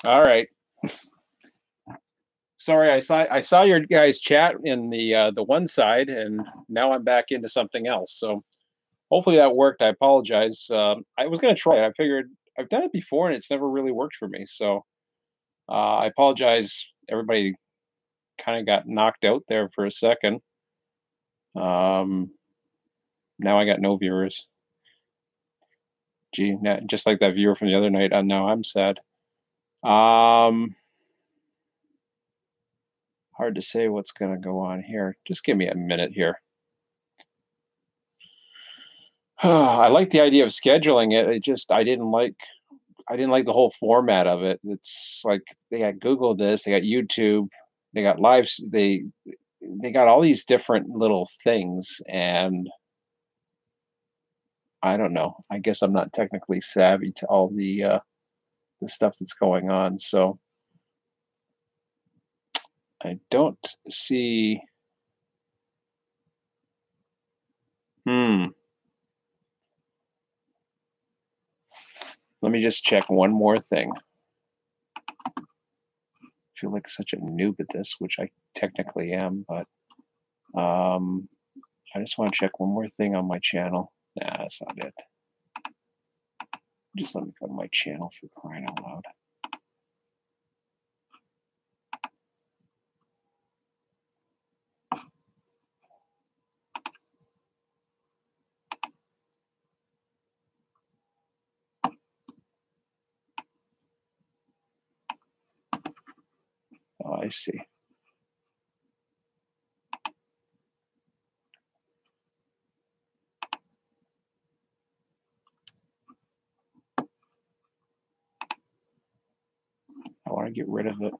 All right. Sorry, I saw your guys chat in the one side, and now I'm back into something else. So hopefully that worked. I apologize. I was gonna try it. I figured I've done it before, and it's never really worked for me. So I apologize. Everybody kind of got knocked out there for a second. Um, Now I got no viewers. Gee, just like that viewer from the other night. Now I'm sad. Um, Hard to say what's gonna go on here. Just give me a minute here. I like the idea of scheduling it. I didn't like the whole format of it. It's like they got Google this, they got YouTube, they got lives, they got all these different little things, and I don't know. I guess I'm not technically savvy to all the stuff that's going on. So I don't see. Hmm. Let me just check one more thing. I feel like such a noob at this, which I technically am, but um, I just want to check one more thing on my channel. Nah, that's not it. Just let me go to my channel for crying out loud. Oh, I see. I want to get rid of it.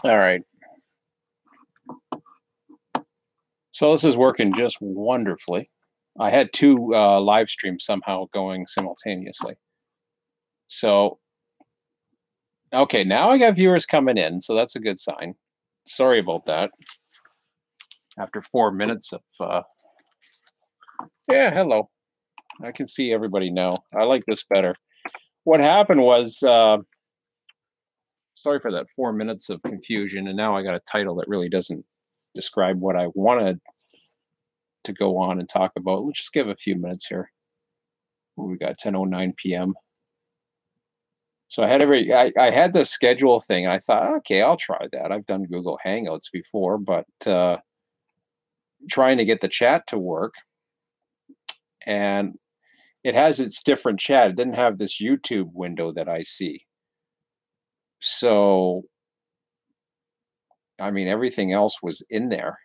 All right. So this is working just wonderfully. I had two live streams somehow going simultaneously. So, okay, now I got viewers coming in, so that's a good sign. Sorry about that. After 4 minutes of, yeah, hello. I can see everybody now. I like this better. What happened was, sorry for that 4 minutes of confusion, and now I got a title that really doesn't describe what I wanted to go on and talk about. Let's just give a few minutes here. We got 10:09 p.m. So I had the schedule thing, and I thought, okay, I'll try that. I've done Google Hangouts before, but trying to get the chat to work, and it has its different chat. It didn't have this YouTube window that I see. So, I mean, everything else was in there.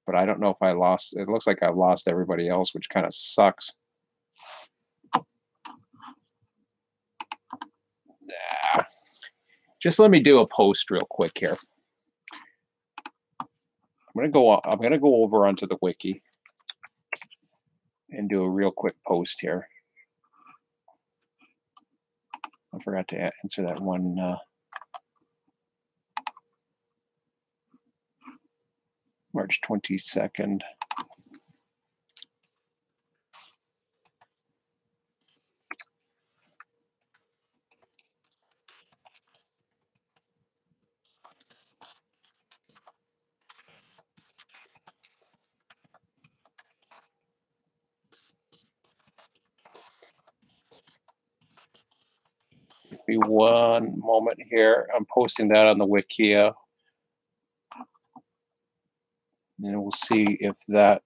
but I don't know if I lost. It looks like I've lost everybody else, which kind of sucks. Just let me do a post real quick here. I'm gonna go over onto the wiki and do a real quick post here. I forgot to answer that one. March 22nd. Give me one moment here. I'm posting that on the Wikia. And we'll see if that.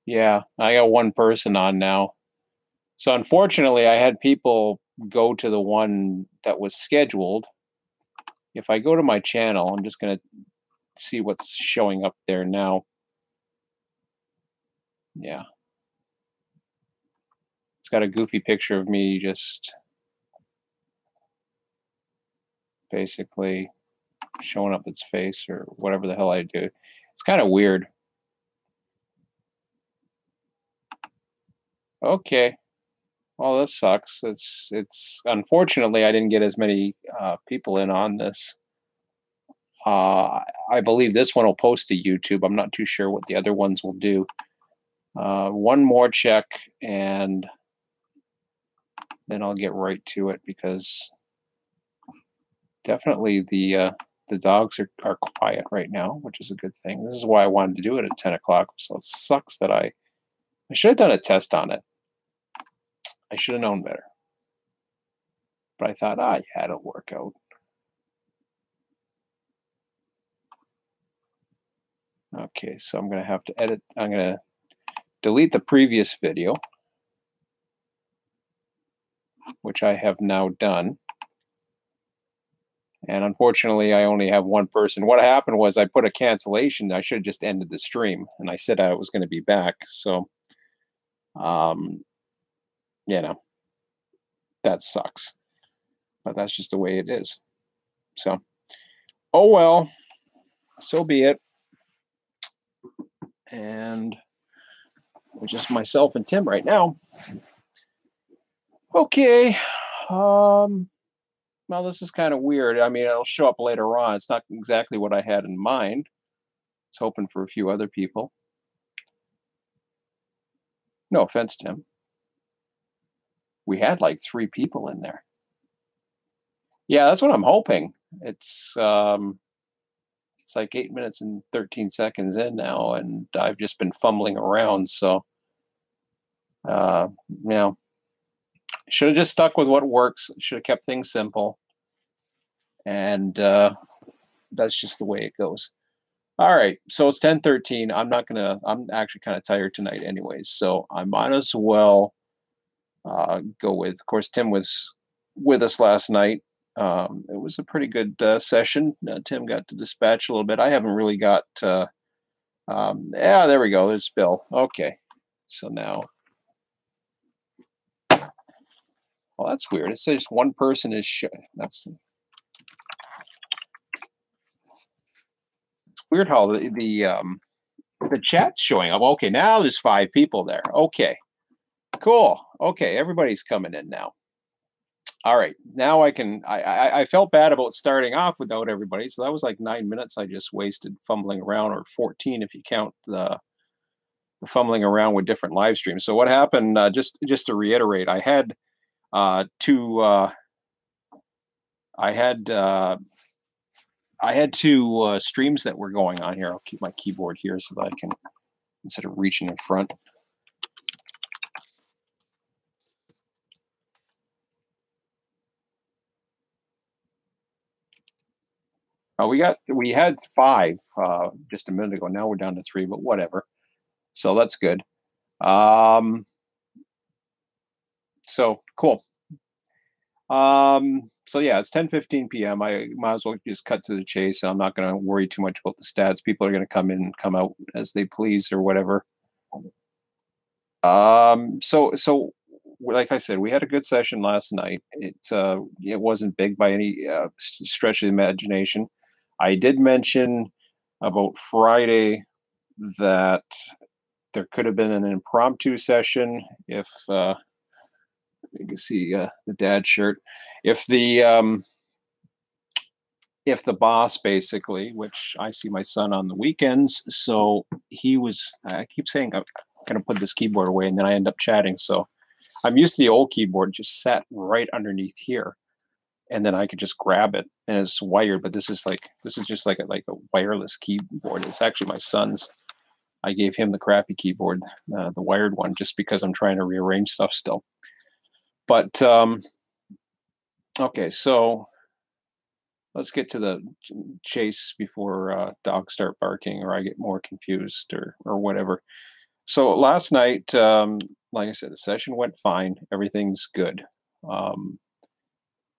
Yeah, I got one person on now. So unfortunately, I had people go to the one that was scheduled. If I go to my channel, I'm just going to see what's showing up there now. Yeah. It's got a goofy picture of me just basically showing up its face or whatever the hell I do. It's kind of weird. Okay. Well, this sucks. It's unfortunately I didn't get as many people in on this. I believe this one will post to YouTube. I'm not too sure what the other ones will do. One more check, and then I'll get right to it because definitely the dogs are quiet right now, which is a good thing. This is why I wanted to do it at 10 o'clock. So it sucks that I should have done a test on it. I should have known better. But I thought, yeah, it'll work out. Okay, so I'm going to have to edit. I'm going to delete the previous video, which I have now done. And unfortunately, I only have one person. What happened was I put a cancellation. I should have just ended the stream. And I said I was going to be back. So, you know, that sucks. But that's just the way it is. So, oh well, so be it. And it's just myself and Tim right now. Okay. Well, this is kind of weird. I mean, it'll show up later on. It's not exactly what I had in mind. I was hoping for a few other people. No offense, Tim. We had like 3 people in there. Yeah, that's what I'm hoping. It's like 8 minutes and 13 seconds in now, and I've just been fumbling around. So, you know, should have just stuck with what works. Should have kept things simple. And that's just the way it goes. All right, so it's 10:13. I'm actually kind of tired tonight anyways, so I might as well go with. Of course, Tim was with us last night. It was a pretty good session. Tim got to dispatch a little bit. I haven't really got. Yeah, there we go. There's Bill. Okay, so now. Well, that's weird. It says one person is. That's. It's weird how the chat's showing up. Okay, now there's 5 people there. Okay, cool. Okay, everybody's coming in now. All right, now I can. I felt bad about starting off without everybody, so that was like 9 minutes I just wasted fumbling around, or 14 if you count the fumbling around with different live streams. So what happened? Just to reiterate, I had two. I had 2 streams that were going on here. I'll keep my keyboard here so that I can, instead of reaching in front. We had 5 just a minute ago. Now we're down to 3, but whatever. So that's good. So cool. So yeah, it's 10:15 p.m. I might as well just cut to the chase. I'm not going to worry too much about the stats. People are going to come in and come out as they please or whatever. So like I said, we had a good session last night. It wasn't big by any stretch of the imagination. I did mention about Friday that there could have been an impromptu session if you can see the dad shirt. If the boss basically, which I see my son on the weekends, so he was. I keep saying I'm going to put this keyboard away, and then I end up chatting. So I'm used to the old keyboard, just sat right underneath here, and then I could just grab it, and it's wired. But this is just like a wireless keyboard. It's actually my son's. I gave him the crappy keyboard, the wired one, just because I'm trying to rearrange stuff still. But okay, so let's get to the chase before dogs start barking or I get more confused or whatever. So last night, like I said, the session went fine. Everything's good. Um,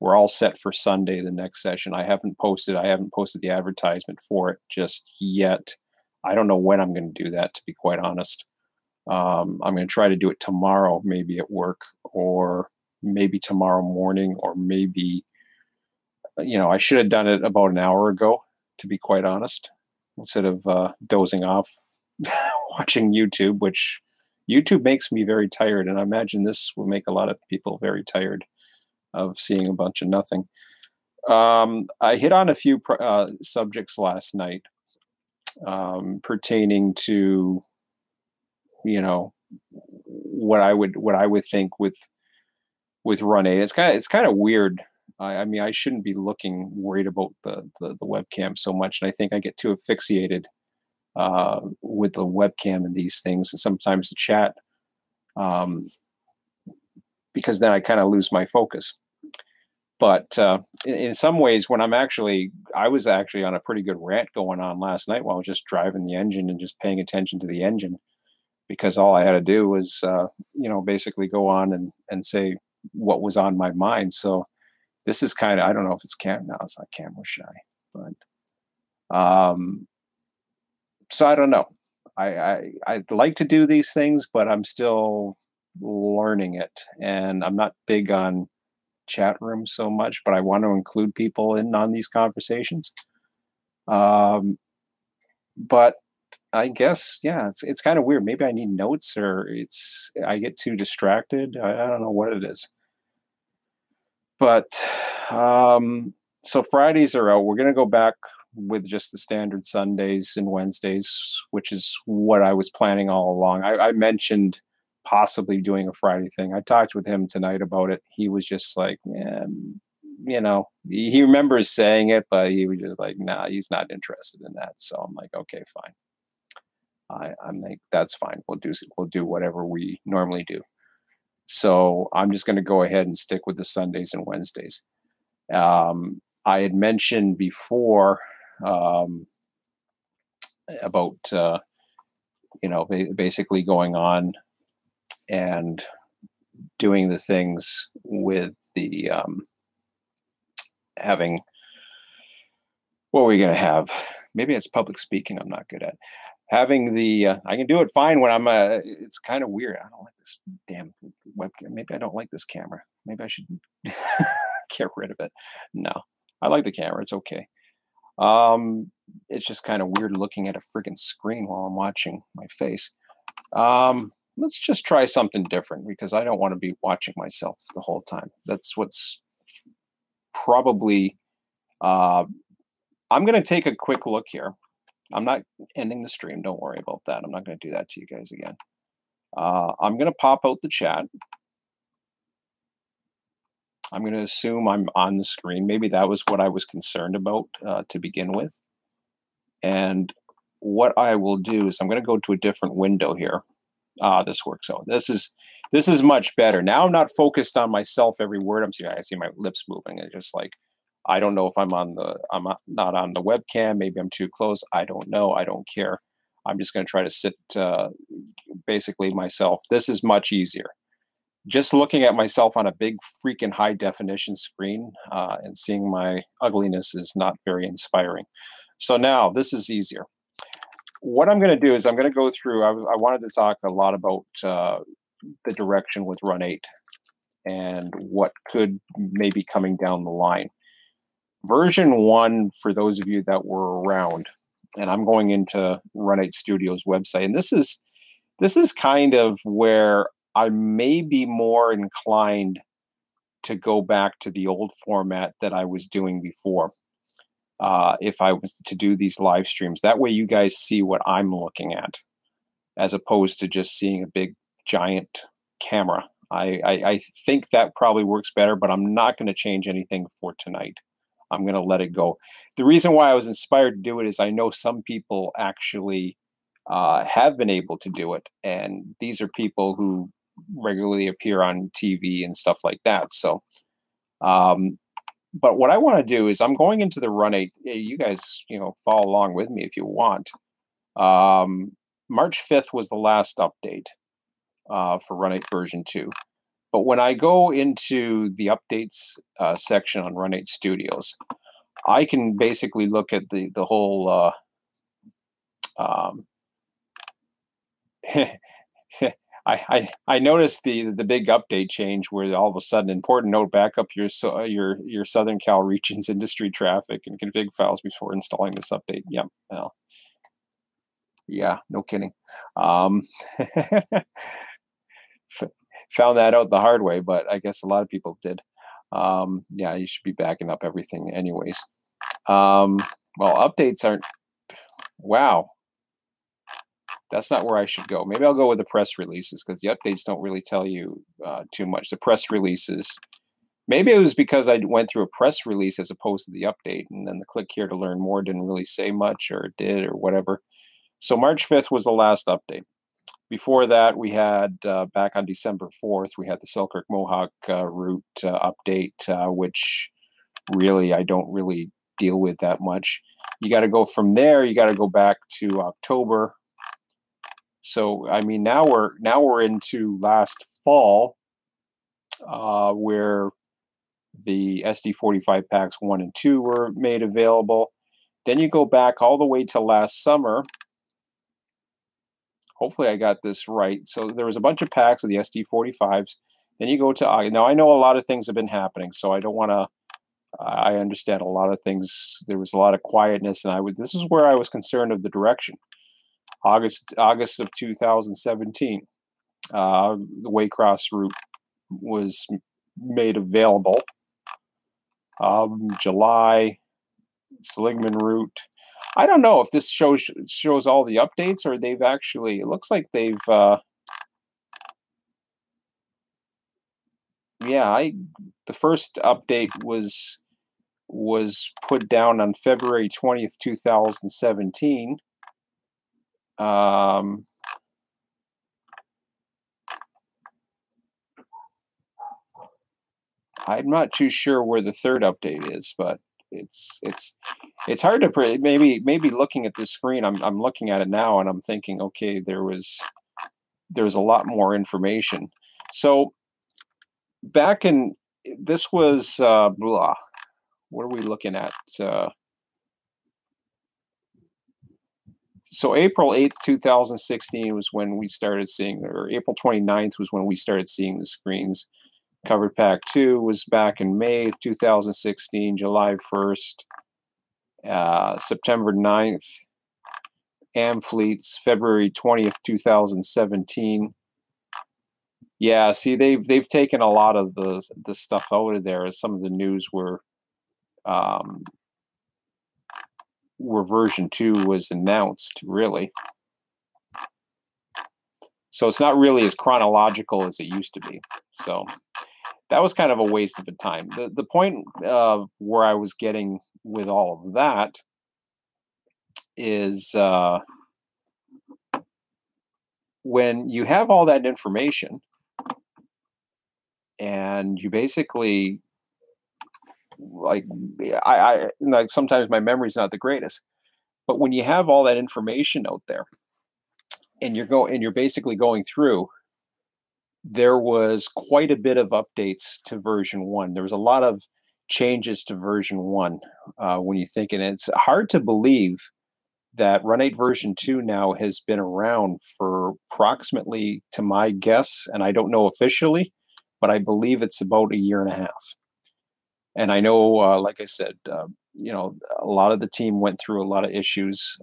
we're all set for Sunday, the next session. I haven't posted the advertisement for it just yet. I don't know when I'm going to do that, to be quite honest. I'm going to try to do it tomorrow, maybe at work, or maybe tomorrow morning, or maybe, I should have done it about an hour ago, to be quite honest, instead of dozing off watching YouTube, which YouTube makes me very tired. And I imagine this will make a lot of people very tired of seeing a bunch of nothing. I hit on a few subjects last night pertaining to, what I would think with Run 8. It's kind of weird. I mean, I shouldn't be worried about the webcam so much, and I think I get too asphyxiated with the webcam and these things, and sometimes the chat, um, because then I kind of lose my focus. But in some ways, I was actually on a pretty good rant going on last night while I was just driving the engine and just paying attention to the engine, because all I had to do was, basically go on and say what was on my mind. So this is kind of, I don't know if it's no, it's not camera shy, but so I don't know. I'd like to do these things, but I'm still learning it, and I'm not big on chat rooms so much, but I want to include people in on these conversations. But I guess, yeah, it's kind of weird. Maybe I need notes, or I get too distracted. I don't know what it is. But so Fridays are out. We're gonna go back with just the standard Sundays and Wednesdays, which is what I was planning all along. I mentioned possibly doing a Friday thing. I talked with him tonight about it. He was just like, yeah, he remembers saying it, but he was just like, nah, he's not interested in that. So I'm like, okay, fine. I'm like, that's fine. We'll do whatever we normally do. So I'm just going to go ahead and stick with the Sundays and Wednesdays. I had mentioned before about basically going on and doing the things with the having. What are we going to have? Maybe it's public speaking I'm not good at. Having I can do it fine when I'm it's kind of weird. I don't like this damn webcam. Maybe I don't like this camera. Maybe I should get rid of it. No, I like the camera. It's okay. It's just kind of weird looking at a freaking screen while I'm watching my face. Let's just try something different, because I don't want to be watching myself the whole time. That's what's probably. I'm going to take a quick look here. I'm not ending the stream. Don't worry about that. I'm not going to do that to you guys again. I'm going to pop out the chat. I'm going to assume I'm on the screen. Maybe that was what I was concerned about to begin with. And what I will do is I'm going to go to a different window here. This works out. This is much better. Now I'm not focused on myself every word. I see my lips moving. It's just like, I don't know if I'm not on the webcam. Maybe I'm too close. I don't know. I don't care. I'm just going to try to sit basically myself. This is much easier. just looking at myself on a big freaking high definition screen and seeing my ugliness is not very inspiring. So now this is easier. What I'm going to do is I'm going to go through. I wanted to talk a lot about the direction with Run 8 and what could maybe coming down the line. Version 1, for those of you that were around, and I'm going into Run 8 Studios website, and this is kind of where I may be more inclined to go back to the old format that I was doing before. If I was to do these live streams, that way you guys see what I'm looking at, as opposed to just seeing a big giant camera. I think that probably works better, but I'm not going to change anything for tonight. I'm going to let it go. The reason why I was inspired to do it is I know some people actually have been able to do it, and these are people who regularly appear on TV and stuff like that. So, but what I want to do is I'm going into the Run 8. You guys, follow along with me if you want. March 5th was the last update for Run 8 version 2. But when I go into the updates section on Run 8 Studios, I can basically look at the whole I noticed the big update change where all of a sudden, important note, back up your Southern Cal region's industry traffic and config files before installing this update. Yeah, well, yeah, no kidding. Found that out the hard way, but I guess a lot of people did. Yeah, you should be backing up everything anyways. Well, updates aren't. Wow. That's not where I should go. Maybe I'll go with the press releases because the updates don't really tell you too much. The press releases, maybe it was because I went through a press release as opposed to the update, and then the click here to learn more didn't really say much, or it did, or whatever. So March 5th was the last update. Before that, we had back on December 4th, we had the Selkirk Mohawk route update, which really I don't really deal with that much. You got to go from there. You got to go back to October. So I mean, now we're into last fall, where the SD45 packs 1 and 2 were made available. Then you go back all the way to last summer. Hopefully I got this right. So there was a bunch of packs of the SD45s. Then you go to August. Now I know a lot of things have been happening, so I don't want to. I understand a lot of things. There was a lot of quietness, and this is where I was concerned of the direction. August of 2017, the Waycross route was made available. July, Seligman route. I don't know if this shows all the updates or they've actually. It looks like they've. Yeah, the first update was put down on February 20th, 2017. I'm not too sure where the third update is, but it's hard to maybe looking at this screen. I'm looking at it now and I'm thinking, okay, there was a lot more information. So back in this was blah. What are we looking at? So April 8th, 2016 was when we started seeing, or April 29th was when we started seeing the screens. Covered Pack 2 was back in May of 2016, July 1st, September 9th, Amfleets, February 20th, 2017. Yeah, see, they've taken a lot of the stuff out of there. Some of the news were version 2 was announced, really. So it's not really as chronological as it used to be. So that was kind of a waste of a time. The point of where I was getting with all of that is when you have all that information and you basically like sometimes my memory's not the greatest, but when you have all that information out there and you're basically going through, there was quite a bit of updates to version 1. There was a lot of changes to version 1, when you think, and it's hard to believe that Run 8 version 2 now has been around for approximately, to my guess, and I don't know officially, but I believe it's about a year and a half. And I know, like I said, a lot of the team went through a lot of issues,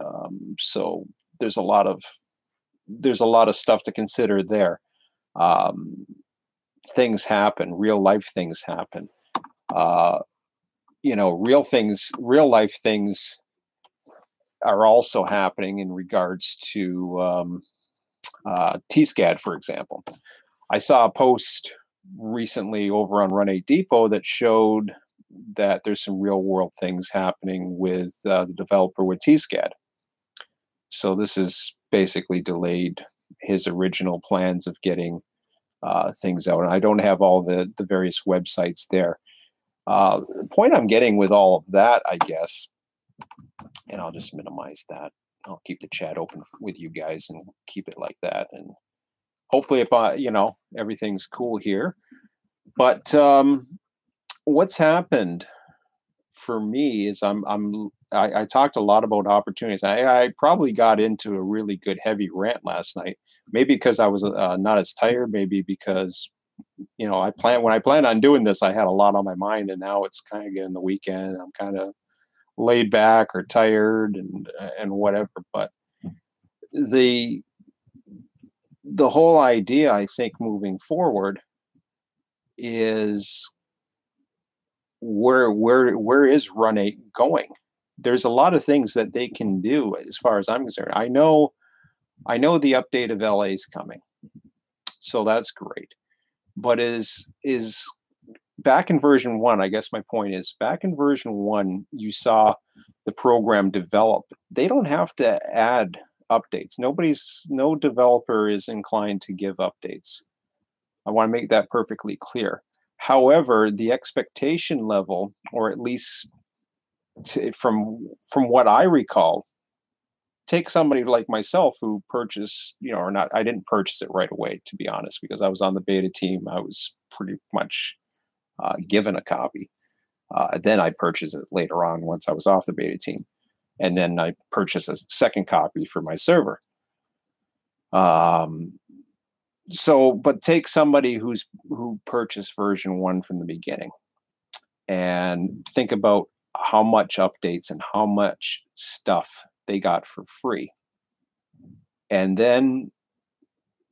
so there's a lot of there's a lot of stuff to consider there. Um, Things happen, real life things happen. Uh, real life things are also happening in regards to TSCAD, for example. I saw a post recently over on Run 8 Depot that showed that there's some real world things happening with the developer with TSCAD. So this is basically delayed his original plans of getting things out. And I don't have all the various websites there. The point I'm getting with all of that, I guess, and I'll just minimize that. I'll keep the chat open with you guys and keep it like that. And hopefully, if everything's cool here. But what's happened for me is I talked a lot about opportunities. I probably got into a really good heavy rant last night. Maybe because I was not as tired. Maybe because when I planned on doing this, I had a lot on my mind, and now it's kind of getting the weekend. I'm kind of laid back or tired and whatever. But the the whole idea, I think, moving forward is where is Run 8 going? There's a lot of things that they can do as far as I'm concerned. I know the update of LA is coming, so that's great. But is back in version 1, I guess my point is back in version 1, you saw the program develop. They don't have to add updates. No developer is inclined to give updates. I want to make that perfectly clear. However, the expectation level, or at least from what I recall, take somebody like myself who purchased, or not, I didn't purchase it right away, to be honest, because I was on the beta team. I was pretty much given a copy. Then I purchased it later on once I was off the beta team. And then I purchased a second copy for my server. But take somebody who purchased version 1 from the beginning and think about how much updates and how much stuff they got for free. And then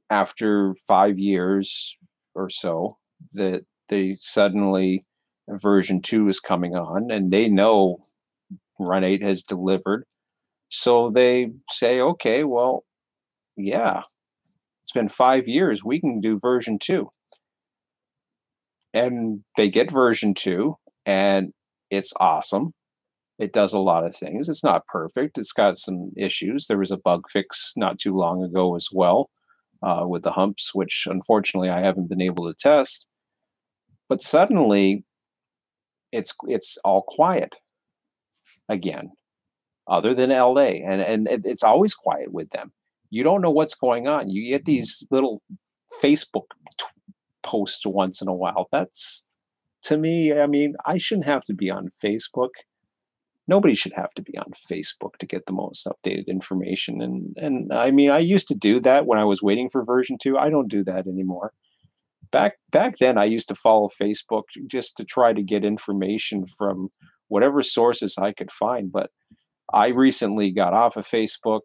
after 5 years or so, that they suddenly version 2 is coming on, and they know Run 8 has delivered. So they say, okay, well, yeah, it's been 5 years. We can do version 2. And they get version 2, and it's awesome. It does a lot of things. It's not perfect. It's got some issues. There was a bug fix not too long ago as well, with the humps, which unfortunately I haven't been able to test. But suddenly, it's all quiet again, other than LA, and it's always quiet with them. You don't know what's going on. You get these little Facebook posts once in a while. That's, to me, I mean, I shouldn't have to be on Facebook. Nobody should have to be on Facebook to get the most updated information. And I mean, I used to do that when I was waiting for version 2. I don't do that anymore. Back then, I used to follow Facebook just to try to get information from whatever sources I could find. But I recently got off of Facebook.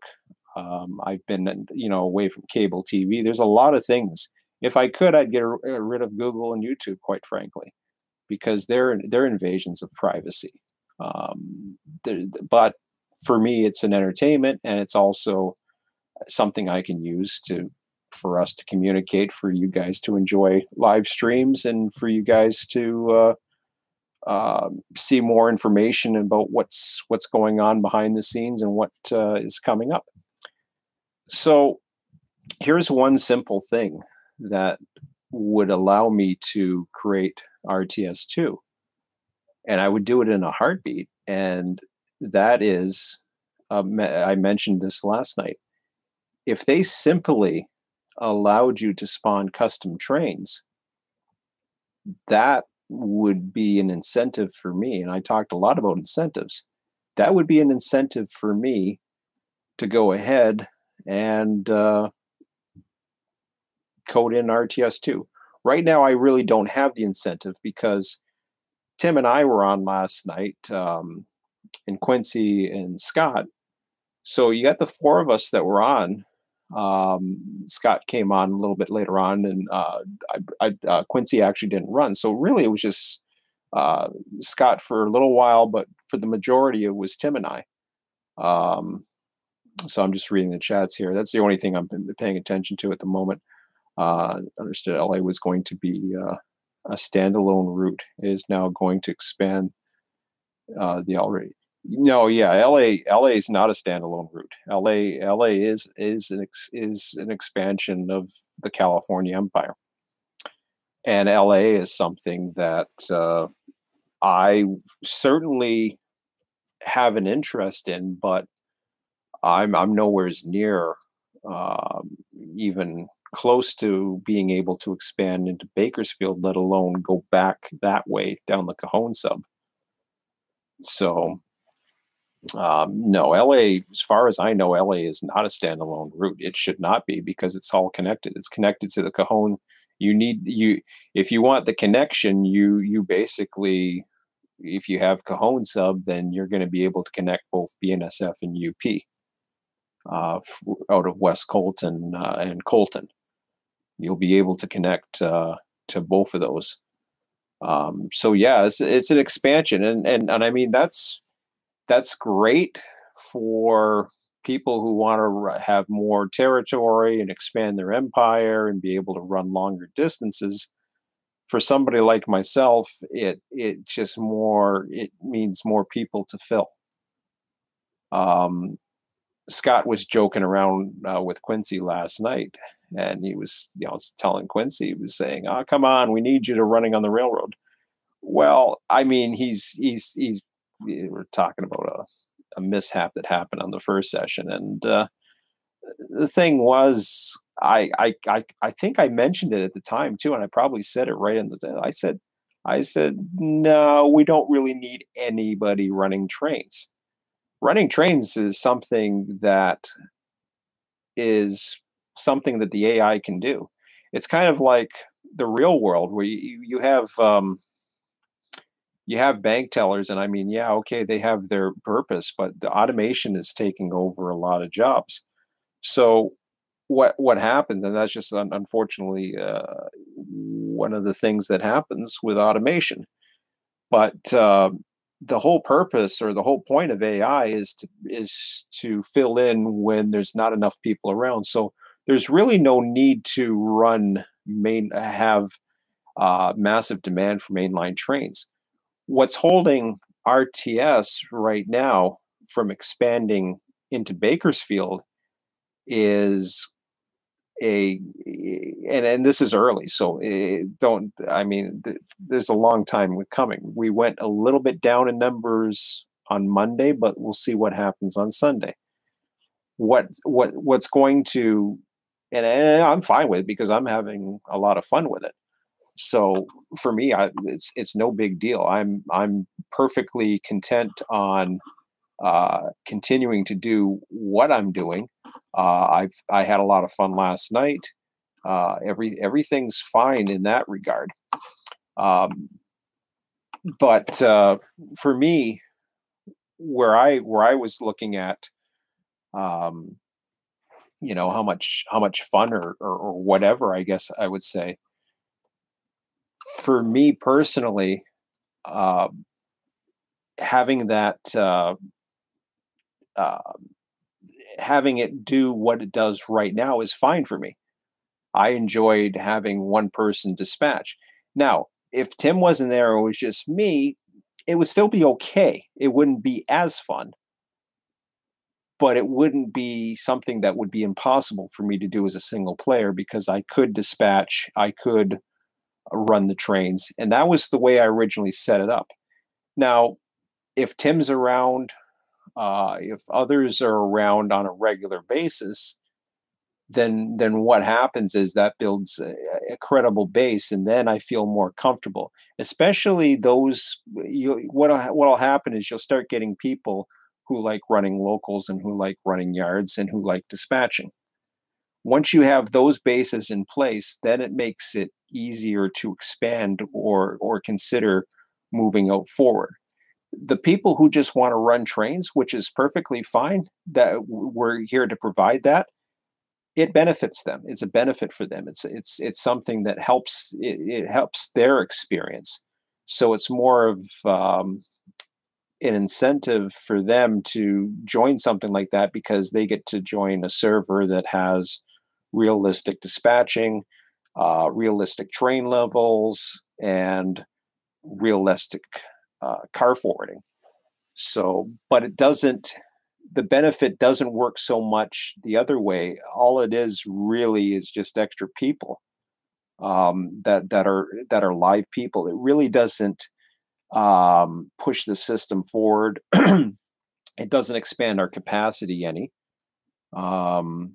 I've been, away from cable TV. There's a lot of things. If I could, I'd get rid of Google and YouTube, quite frankly, because they're invasions of privacy. But for me, it's an entertainment, and it's also something I can use for us to communicate, for you guys to enjoy live streams, and for you guys to see more information about what's going on behind the scenes and what is coming up. So here's one simple thing that would allow me to create RTS2, and I would do it in a heartbeat. And that is, I mentioned this last night. If they simply allowed you to spawn custom trains, that would be an incentive for me. And I talked a lot about incentives. That would be an incentive for me to go ahead and code in RTS2. Right now, I really don't have the incentive because Tim and I were on last night, and Quincy and Scott. So you got the four of us that were on. Scott came on a little bit later on, and Quincy actually didn't run. So really, it was just uh, Scott for a little while, but for the majority, it was Tim and I. Um, so I'm just reading the chats here. That's the only thing I'm paying attention to at the moment. Understood LA was going to be a standalone route. It is now going to expand the already. No, yeah, LA is not a standalone route. LA is an expansion of the California Empire, and LA is something that I certainly have an interest in, but I'm nowhere near even close to being able to expand into Bakersfield, let alone go back that way down the Cajon sub. So no, LA, as far as I know, LA is not a standalone route. It should not be because it's all connected. It's connected to the Cajon. You if you want the connection, you basically, if you have Cajon sub, then you're going to be able to connect both BNSF and UP out of West Colton and Colton. You'll be able to connect to both of those. So yeah, it's an expansion, and I mean that's great for people who want to have more territory and expand their empire and be able to run longer distances. For somebody like myself, it means more people to fill. Um, Scott was joking around with Quincy last night, and he was, telling Quincy, he was saying, "Oh, come on, we need you to running on the railroad." Well, I mean, he's we're talking about a mishap that happened on the first session, and the thing was, I think I mentioned it at the time too, and I probably said it right in the. I said, no, we don't really need anybody running trains. Running trains is is something that the AI can do. It's kind of like the real world where you have bank tellers, and I mean, yeah, okay, they have their purpose, but the automation is taking over a lot of jobs. So what happens, and that's just unfortunately one of the things that happens with automation. But the whole purpose or the whole point of AI is to fill in when there's not enough people around. So there's really no need to have massive demand for mainline trains. What's holding RTS right now from expanding into Bakersfield is a and this is early, so don't I mean there's a long time coming. We went a little bit down in numbers on Monday, but we'll see what happens on Sunday. What's going to and I'm fine with it because I'm having a lot of fun with it. So for me, it's no big deal. I'm perfectly content on continuing to do what I'm doing. I had a lot of fun last night. Everything's fine in that regard. Um, but for me, where I was looking at, um, how much fun or whatever, I guess I would say. For me personally, uh, having that uh, having it do what it does right now is fine for me. I enjoyed having one person dispatch. Now, if Tim wasn't there, it was just me, it would still be okay. It wouldn't be as fun, but it wouldn't be something that would be impossible for me to do as a single player because I could dispatch, I could run the trains, and that was the way I originally set it up. Now, if Tim's around, if others are around on a regular basis, then what happens is that builds a credible base, and then I feel more comfortable. Especially those, what'll happen is you'll start getting people who like running locals and who like running yards and who like dispatching. Once you have those bases in place, then it makes it easier to expand or consider moving out forward. The people who just want to run trains, which is perfectly fine, that we're here to provide that, it benefits them. It's a benefit for them. It's something that helps. It helps their experience. So it's more of an incentive for them to join something like that because they get to join a server that has realistic dispatching, realistic train levels, and realistic car forwarding. So, but it doesn't, the benefit doesn't work so much the other way. All it is really is just extra people, that are live people. It really doesn't push the system forward. It doesn't expand our capacity any. Um,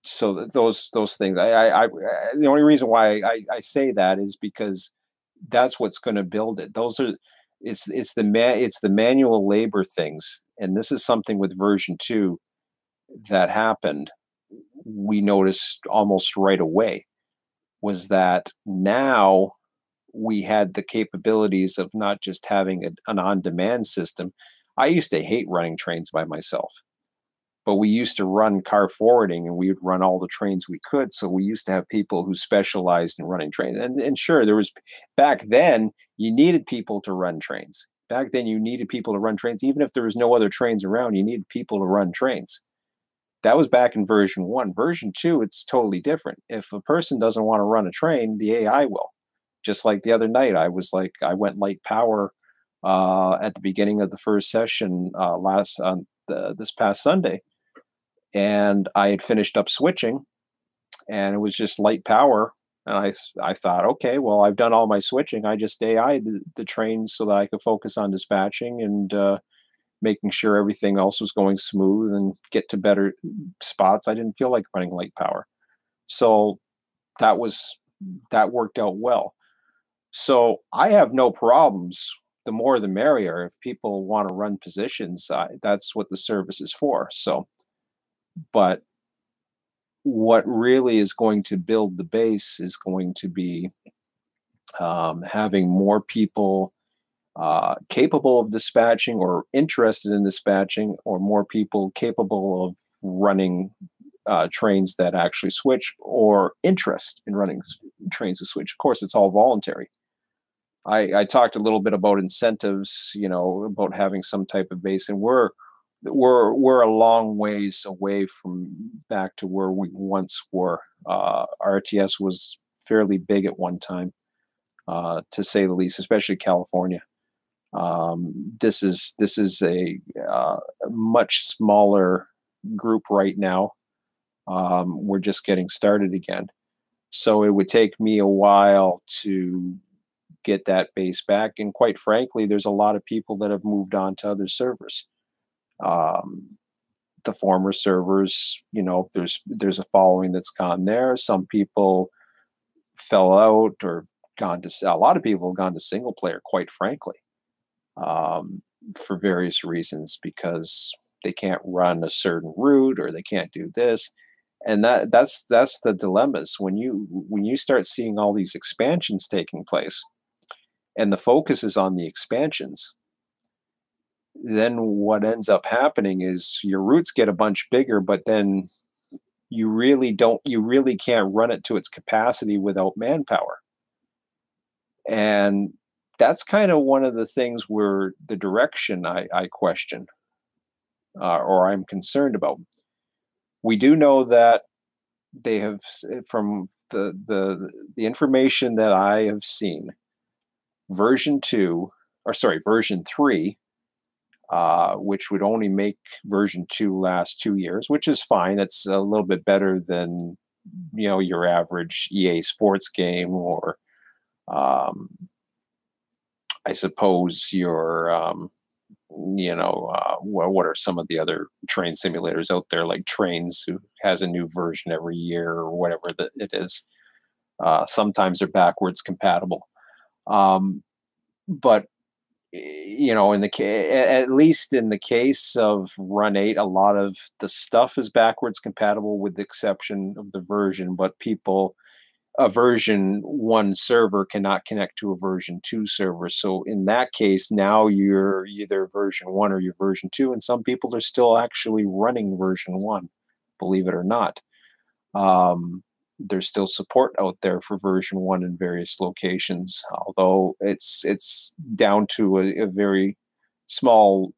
so those things. The only reason why I say that is because that's what's going to build it. Those are it's the manual labor things, and this is something with version 2 that happened. We noticed almost right away was that now we had the capabilities of not just having an on-demand system. I used to hate running trains by myself, but we used to run car forwarding and we would run all the trains we could. So we used to have people who specialized in running trains. And sure, there was, back then, you needed people to run trains. Back then, you needed people to run trains. Even if there was no other trains around, you needed people to run trains. That was back in version 1. Version 2, it's totally different. If a person doesn't want to run a train, the AI will. Just like the other night, I went light power at the beginning of the first session this past Sunday, and I had finished up switching, and it was just light power. And I thought, okay, well, I've done all my switching. I just AI the train so that I could focus on dispatching and making sure everything else was going smooth and get to better spots. I didn't feel like running light power, so that was that worked out well. So I have no problems. The more the merrier. If people want to run positions, that's what the service is for. So, but what really is going to build the base is going to be having more people capable of dispatching or interested in dispatching, or more people capable of running trains that actually switch, or interest in running trains to switch. Of course, it's all voluntary. I talked a little bit about incentives, about having some type of base, and we're a long ways away from back to where we once were. RTS was fairly big at one time, to say the least, especially California. This is a much smaller group right now. We're just getting started again, so it would take me a while to get that base back. And quite frankly, there's a lot of people that have moved on to other servers. Um, the former servers, there's a following that's gone there. Some people fell out or gone to a lot of people have gone to single player, quite frankly, um, for various reasons, because they can't run a certain route or they can't do this. And that's the dilemmas when you start seeing all these expansions taking place, and the focus is on the expansions. Then what ends up happening is your routes get a bunch bigger, but then you really can't run it to its capacity without manpower. And that's kind of one of the things where the direction I question, or I'm concerned about. We do know that they have, from the information that I have seen, version 2, or sorry, version 3, which would only make version 2 last 2 years, which is fine. It's a little bit better than your average EA Sports game, or um, I suppose your what are some of the other train simulators out there, like Trains, who has a new version every year or whatever that it is. Sometimes they're backwards compatible. But at least in the case of Run 8, a lot of the stuff is backwards compatible with the exception of the version, but a version 1 server cannot connect to a version 2 server. So in that case, now you're either version 1 or you're version 2, and some people are still actually running version 1, believe it or not. There's still support out there for version 1 in various locations, although it's down to a very small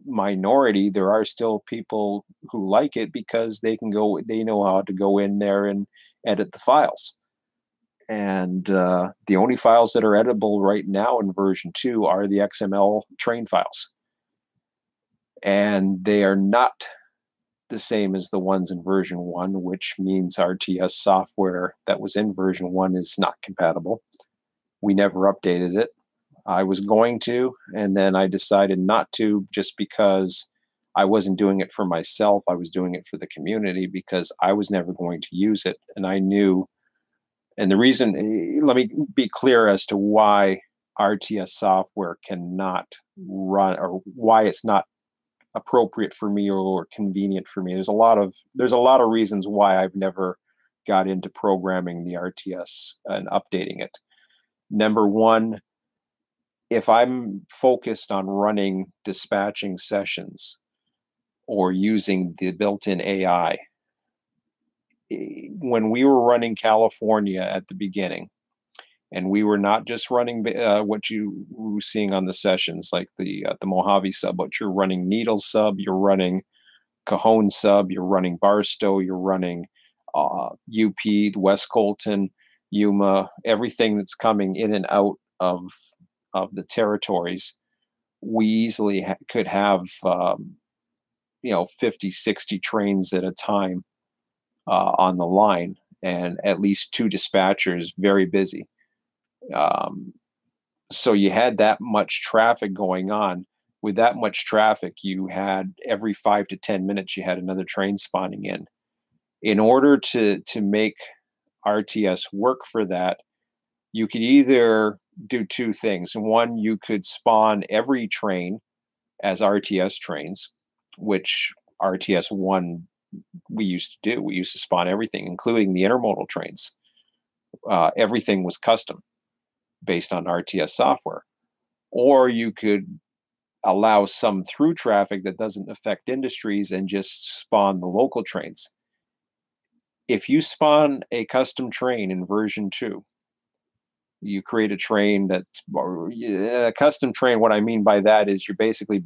minority. There are still people who like it because they know how to go in there and edit the files. And the only files that are editable right now in version 2 are the XML train files. And they are not the same as the ones in version 1, which means RTS software that was in version 1 is not compatible. We never updated it. I was going to, and then I decided not to, just because I wasn't doing it for myself. I was doing it for the community because I was never going to use it. And I knew, and the reason, let me be clear as to why RTS software cannot run, or why it's not appropriate for me or convenient for me. There's a lot of reasons why I've never got into programming the RTS and updating it. Number one, if I'm focused on running dispatching sessions or using the built-in AI, when we were running California at the beginning, and we were not just running what you were seeing on the sessions, like the Mojave sub, but you're running Needle sub, you're running Cajon sub, you're running Barstow, you're running UP, West Colton, Yuma, everything that's coming in and out of the territories. We easily could have 50, 60 trains at a time on the line, and at least 2 dispatchers very busy. So you had that much traffic going on. With that much traffic, you had every 5 to 10 minutes, you had another train spawning in. In order to make RTS work for that, you could either do 2 things. One, you could spawn every train as RTS trains, which RTS 1 we used to do. We used to spawn everything, including the intermodal trains. Everything was custom based on RTS software. Or you could allow some through traffic that doesn't affect industries and just spawn the local trains. If you spawn a custom train in version 2, you create a train that's a custom train. What I mean by that is you basically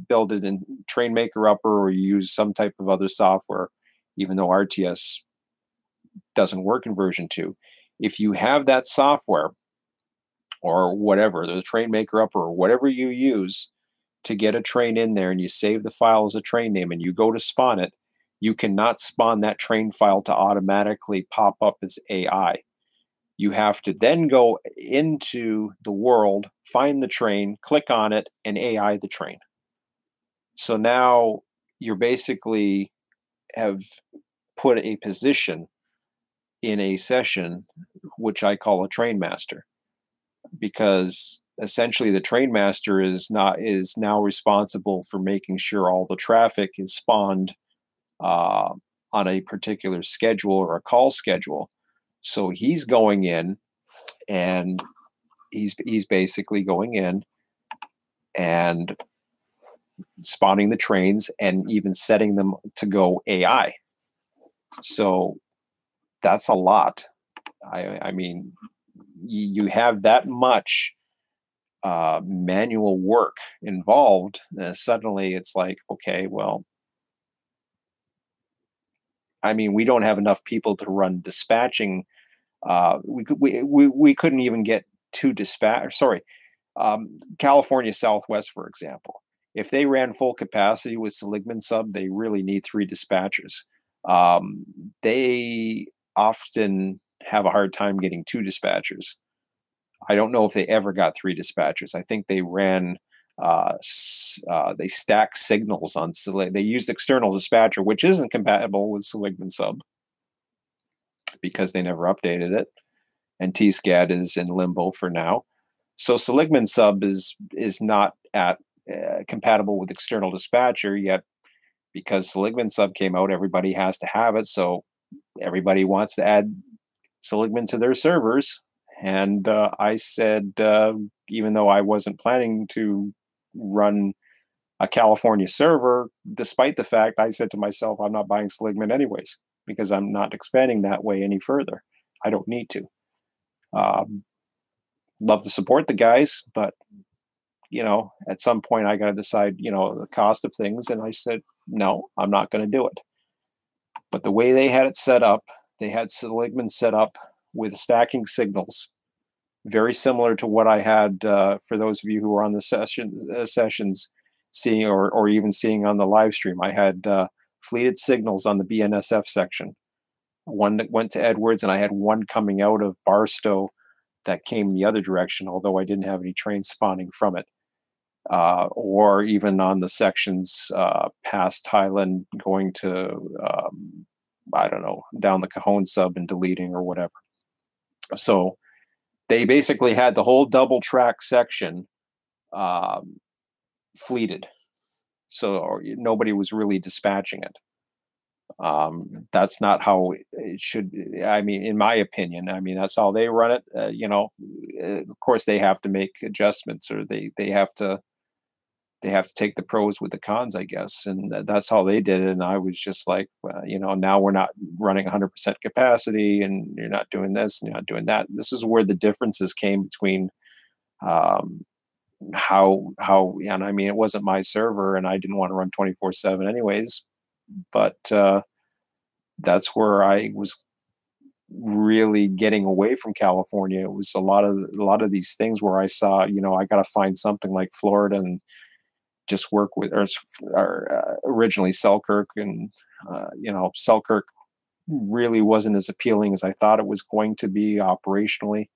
build it in Train Maker Upper, or you use some type of other software, even though RTS doesn't work in version 2. If you have that software, or whatever, the Train Maker Upper, or whatever you use to get a train in there, and you save the file as a train name and you go to spawn it, you cannot spawn that train file to automatically pop up as AI. You have to then go into the world, find the train, click on it, and AI the train. So now you're basically have put a position in a session, which I call a train master, because essentially the train master is now responsible for making sure all the traffic is spawned on a particular schedule or a call schedule. So he's going in, and he's basically going in and spawning the trains and even setting them to go AI. So that's a lot. I mean, you have that much manual work involved. Suddenly it's like, okay, well, I mean, we don't have enough people to run dispatching. We couldn't even get 2 dispatch. Sorry, California Southwest, for example. If they ran full capacity with Seligman sub, they really need 3 dispatchers. They often have a hard time getting 2 dispatchers. I don't know if they ever got 3 dispatchers. I think they ran They stack signals on they used external dispatcher, which isn't compatible with Seligman sub because they never updated it, and TSCAD is in limbo for now. So Seligman sub is not at compatible with external dispatcher yet. Because Seligman sub came out, everybody has to have it. So everybody wants to add Seligman to their servers. And I said, even though I wasn't planning to run a California server, despite the fact I said to myself, I'm not buying Seligman anyways, because I'm not expanding that way any further. I don't need to. Love to support the guys, but at some point I got to decide, the cost of things. And I said, no, I'm not going to do it. But the way they had it set up, they had Seligman set up with stacking signals, very similar to what I had for those of you who were on the sessions seeing or even seeing on the live stream. I had fleeted signals on the BNSF section. One that went to Edwards, and I had one coming out of Barstow that came the other direction, although I didn't have any trains spawning from it. Or even on the sections past Highland going to, I don't know, down the Cajon sub and deleting or whatever. So they basically had the whole double track section fleeted. So nobody was really dispatching it. That's not how it should be. I mean, in my opinion, that's how they run it. Of course they have to make adjustments, or they have to take the pros with the cons, I guess. And that's how they did it. And I was just like, now we're not running 100% capacity, and you're not doing this and you're not doing that. This is where the differences came between how, and I mean, it wasn't my server and I didn't want to run 24/7 anyways, but that's where I was really getting away from California. It was a lot of these things where I saw, I got to find something like Florida and just work with, or originally Selkirk, and Selkirk really wasn't as appealing as I thought it was going to be operationally.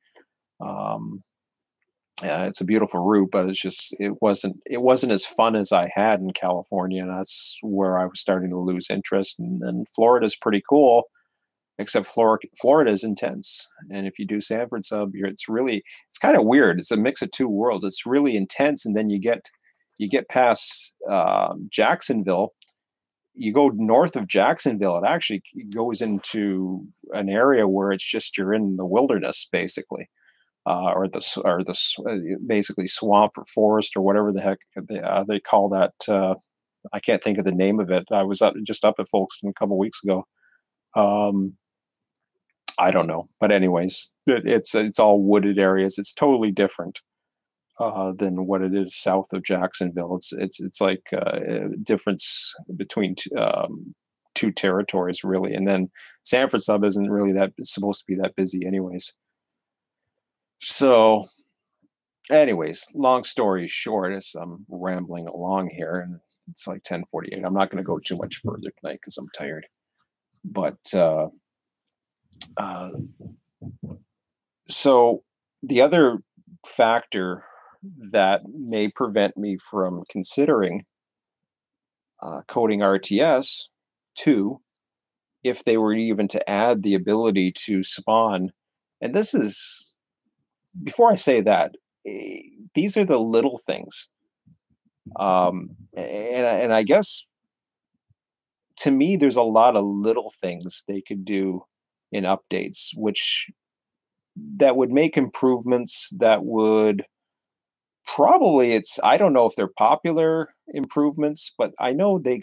Yeah, it's a beautiful route, but it wasn't as fun as I had in California, and that's where I was starting to lose interest. And Florida's pretty cool, except Florida is intense. And if you do Sanford sub, it's kind of weird. It's a mix of two worlds. It's really intense, and then you get past Jacksonville. You go north of Jacksonville, it actually goes into an area where it's just you're in the wilderness basically, or basically swamp or forest or whatever the heck they call that. I can't think of the name of it. I was just up at Folkestone a couple weeks ago. I don't know, but anyways, it's all wooded areas. It's totally different than what it is south of Jacksonville. It's like a difference between two territories, really. And then Sanford sub isn't really supposed to be that busy, anyways. So, anyways, long story short, as I'm rambling along here, and it's like 10:48. I'm not going to go too much further tonight because I'm tired. But so the other factor that may prevent me from considering coding RTS 2, if they were even to add the ability to spawn, and this is, before I say that, these are the little things. And I guess to me, there's a lot of little things they could do in updates, that would make improvements that would probably, I don't know if they're popular improvements, but I know they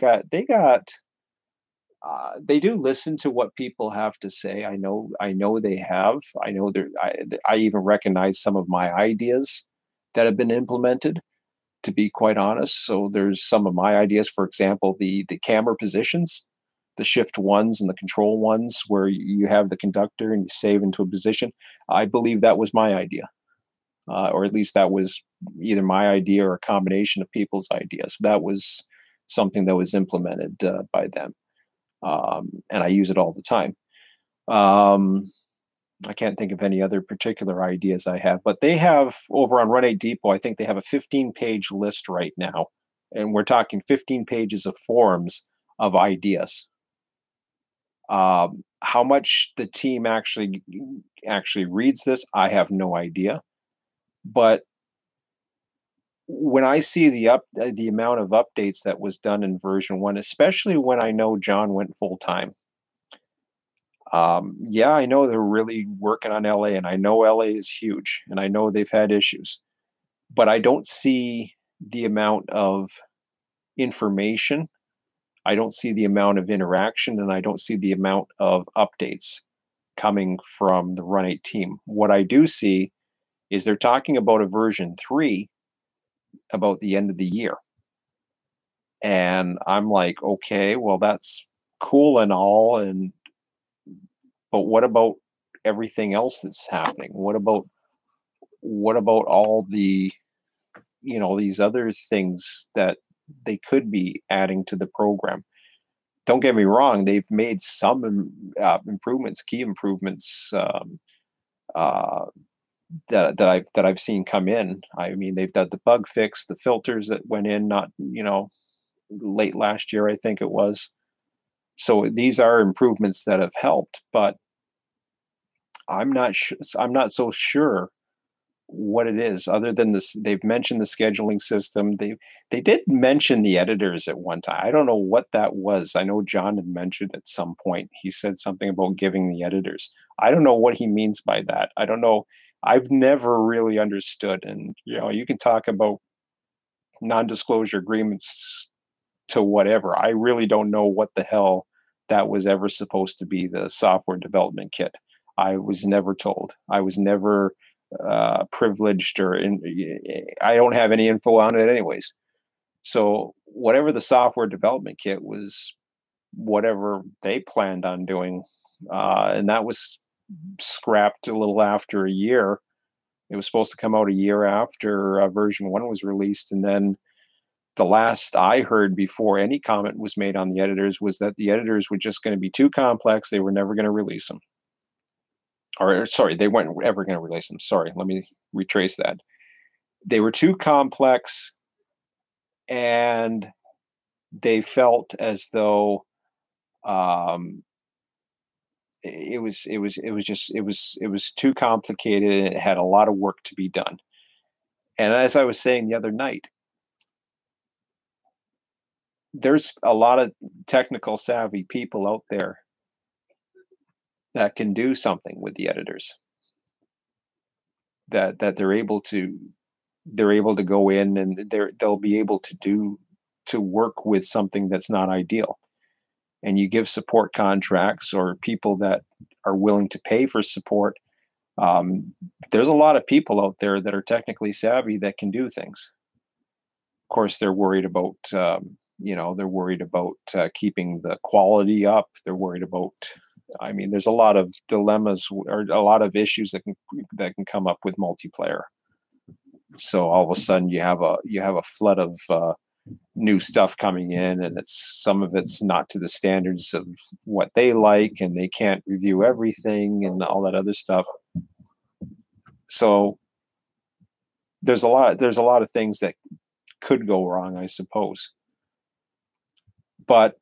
do listen to what people have to say. I know they have. I know I even recognize some of my ideas that have been implemented, to be quite honest. So there's some of my ideas, for example, the camera positions, the shift ones and the control ones, where you have the conductor and you save into a position. I believe that was my idea, or at least that was either my idea or a combination of people's ideas. That was something that was implemented by them. And I use it all the time. I can't think of any other particular ideas I have, but they have over on Run 8 Depot, I think they have a 15-page list right now, and we're talking 15 pages of forums of ideas. How much the team actually reads this, I have no idea. But when I see the amount of updates that was done in version one, especially when I know John went full time, yeah, I know they're really working on LA, and I know LA is huge, and I know they've had issues, but I don't see the amount of information. I don't see the amount of interaction, and I don't see the amount of updates coming from the Run 8 team. What I do see is they're talking about a version 3 about the end of the year. And I'm like, okay, well, that's cool and all, and but what about everything else that's happening? What about all the, these other things that they could be adding to the program? Don't get me wrong, they've made some improvements, key improvements, uh, that I've seen come in. I mean, they've done the bug fix, the filters that went in, not late last year, I think it was. So these are improvements that have helped, but I'm not so sure what it is other than this. They've mentioned the scheduling system. They did mention the editors at one time. I don't know what that was. I know John had mentioned at some point. He said something about giving the editors. I don't know what he means by that. I don't know. I've never really understood. And you can talk about non-disclosure agreements to whatever. I really don't know what the hell that was ever supposed to be, the software development kit. I was never told. I was never privileged, I don't have any info on it anyways. So whatever the software development kit was, whatever they planned on doing, and that was scrapped a little after a year. It was supposed to come out a year after version one was released, and then the last I heard before any comment was made on the editors was that the editors were just going to be too complex. They were never going to release them. Or sorry, they weren't ever going to release them. Sorry, let me retrace that. They were too complex, and they felt as though it was too complicated, and it had a lot of work to be done. And as I was saying the other night, there's a lot of technical savvy people out there that can do something with the editors, that they're able to go in, and they'll be able to work with something that's not ideal. And you give support contracts or people that are willing to pay for support. There's a lot of people out there that are technically savvy that can do things. Of course, they're worried about keeping the quality up. They're worried about. I mean, there's a lot of dilemmas or a lot of issues that can come up with multiplayer. So all of a sudden, you have a flood of new stuff coming in, and some of it's not to the standards of what they like, and they can't review everything and all that other stuff. So there's a lot of things that could go wrong, I suppose. But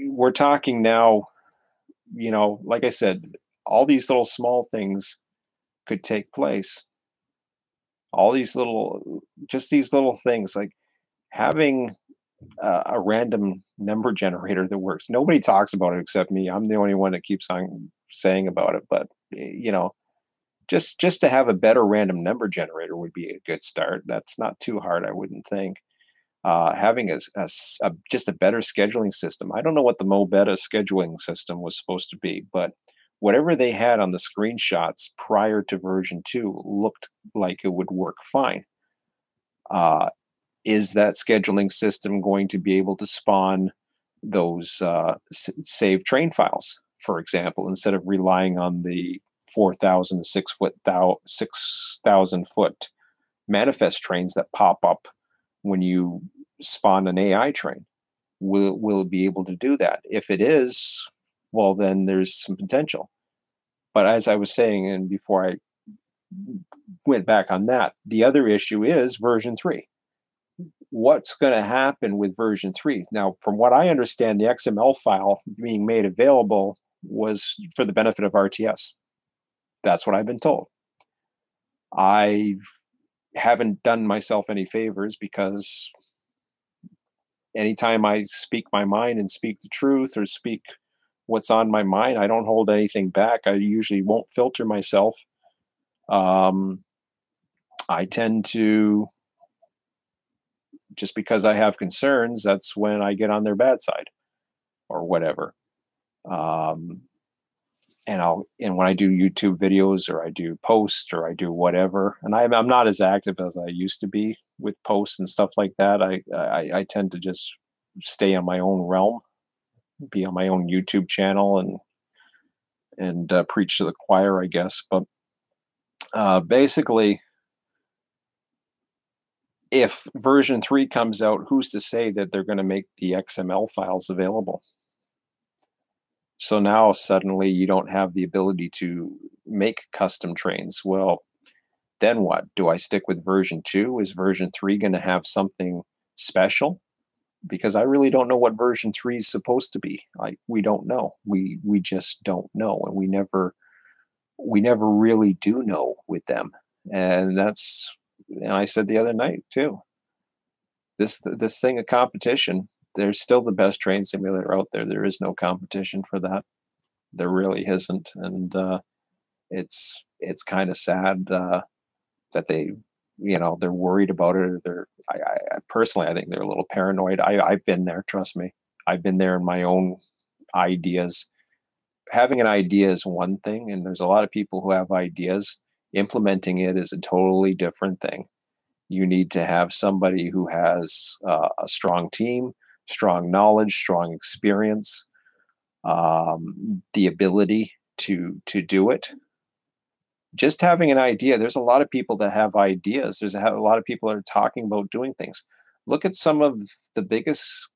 we're talking now, like I said, all these little small things could take place. All these these little things, like having a random number generator that works. Nobody talks about it except me. I'm the only one that keeps on saying about it. But just to have a better random number generator would be a good start. That's not too hard, I wouldn't think. Having just a better scheduling system. I don't know what the MoBeta scheduling system was supposed to be, but whatever they had on the screenshots prior to version 2 looked like it would work fine. Is that scheduling system going to be able to spawn those save train files, for example, instead of relying on the 4,000 to 6,000 foot manifest trains that pop up when you spawn an AI train? Will it be able to do that? If it is, well, then there's some potential. But as I was saying, and before I went back on that, the other issue is version 3. What's going to happen with version 3? Now, from what I understand, the XML file being made available was for the benefit of RTS. That's what I've been told. I haven't done myself any favors, because anytime I speak my mind and speak the truth or speak what's on my mind, I don't hold anything back. I usually won't filter myself. I tend to, just because I have concerns, that's when I get on their bad side or whatever. And when I do YouTube videos, or I do posts, or I do whatever, and I'm not as active as I used to be with posts and stuff like that. I tend to just stay on my own realm, be on my own YouTube channel, and preach to the choir, I guess. But basically, if version 3 comes out, who's to say that they're going to make the XML files available? So now suddenly you don't have the ability to make custom trains. Well, then what? Do I stick with version 2? Is version 3 going to have something special? Because I really don't know what version 3 is supposed to be. We don't know. We just don't know, and we never really do know with them. And I said the other night too, this thing of competition, there's still the best train simulator out there. There is no competition for that. There really isn't. And it's kind of sad that they're worried about it. Or I personally, I think they're a little paranoid. I've been there, trust me. I've been there in my own ideas. Having an idea is one thing, and there's a lot of people who have ideas. Implementing it is a totally different thing. You need to have somebody who has a strong team, strong knowledge, strong experience, the ability to do it. Just having an idea, there's a lot of people that have ideas. There's a lot of people that are talking about doing things. Look at some of the biggest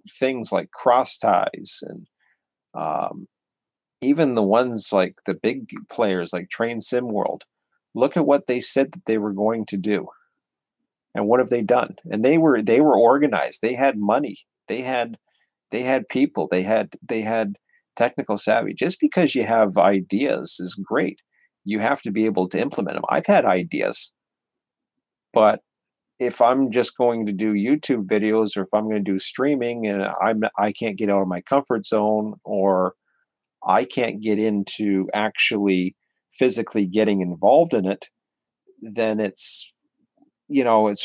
things like cross ties, and even the ones like the big players like Train Sim World. Look at what they said that they were going to do, and what have they done? And they were organized. They had money. They had people. They had technical savvy. Just because you have ideas is great. You have to be able to implement them. I've had ideas, but if I'm just going to do YouTube videos, or if I'm going to do streaming, and I can't get out of my comfort zone, or I can't get into actually physically getting involved in it, then it's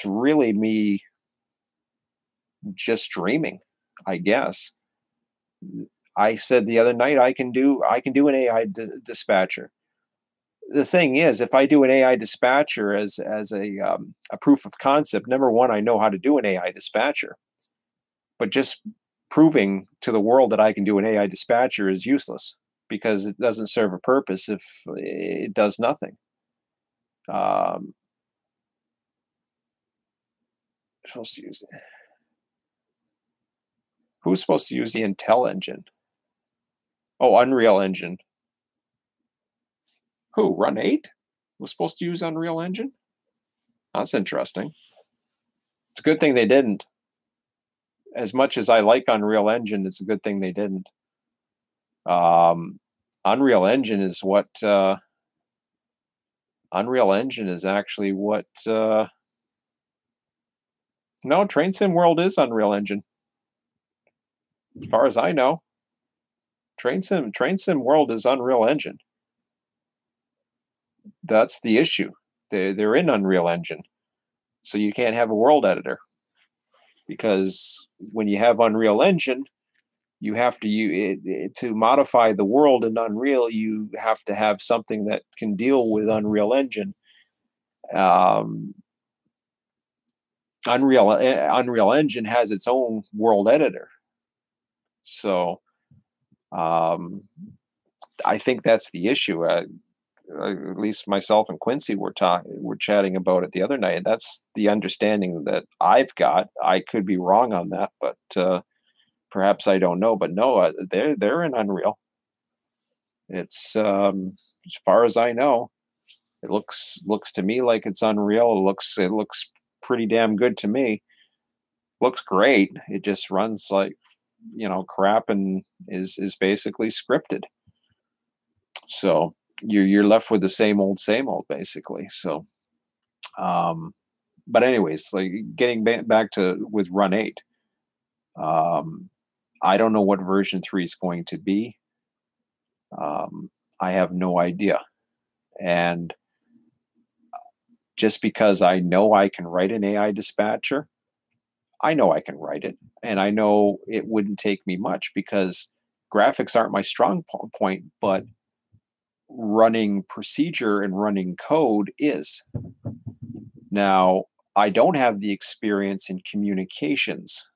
really me just dreaming, I guess. I said the other night, I can do an AI dispatcher. The thing is, if I do an AI dispatcher as a proof of concept, number one, I know how to do an AI dispatcher, but just proving to the world that I can do an AI dispatcher is useless, because it doesn't serve a purpose if it does nothing. Supposed to use it. Who's supposed to use the Intel engine? Oh, Unreal Engine. Who? Run 8 was supposed to use Unreal Engine? That's interesting. It's a good thing they didn't. As much as I like Unreal Engine, it's a good thing they didn't. Unreal Engine is what Unreal Engine is actually what no, Train Sim World is Unreal Engine. As far as I know. Train Sim World is Unreal Engine. That's the issue. They're in Unreal Engine. So you can't have a world editor, because when you have Unreal Engine, you have to modify the world in Unreal. You have to have something that can deal with Unreal Engine. Unreal Engine has its own world editor, so I think that's the issue. At least myself and Quincy were chatting about it the other night. That's the understanding that I've got. I could be wrong on that, but perhaps I don't know. But no, they're in Unreal. It's as far as I know, it looks to me like it's unreal. It looks pretty damn good to me. Looks great. It just runs like crap and is basically scripted. So you're left with the same old basically. So um but anyways, like getting back to with Run 8, um I don't know what version 3 is going to be. I have no idea. And just because I know I can write an AI dispatcher, I know I can write it, and I know it wouldn't take me much because graphics aren't my strong point, but running procedure and running code is. Now, I don't have the experience in communications,